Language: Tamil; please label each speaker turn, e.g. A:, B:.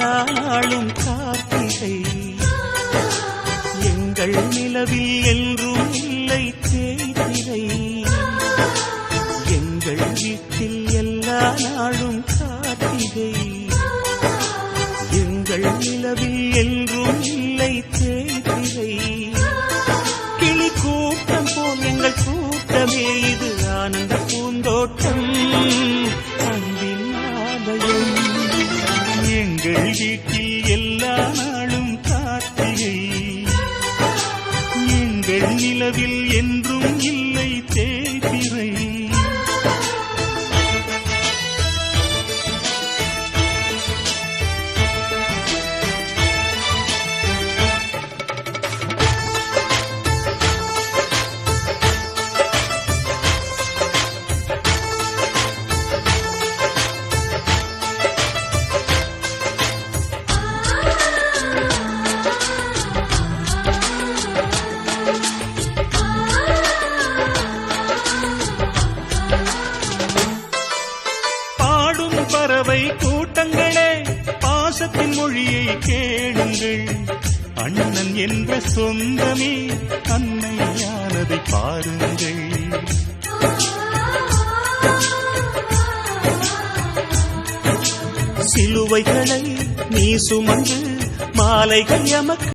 A: எல்லா நாளும் கார்த்திகை. எங்கள் நிலவில் என்றும் இல்லை தேய்திரை. எங்கள் வீட்டில் எல்லா நாளும் கார்த்திகை. எங்கள் நிலவில் என்றும் இல்லை தேய்திரை. கிளி கூட்டம் போல் எங்கள் கூட்டமே இது ஆனந்த பூந்தோட்டம் அன்பின் ஆலயம். எங்கள் வீட்டில் எல்லா நாளும் கார்த்திகை. எங்கள் நிலவில் என்றும் இல்லை தேய்திரை. பறவை கூட்டங்களே பாசத்தின் மொழியை கேளுங்கள். அண்ணன் என்ற சொந்தமே அன்னையானதை பாருங்கள். சிலுவைகளை நீ சுமந்து மாலைகள் எமக்கு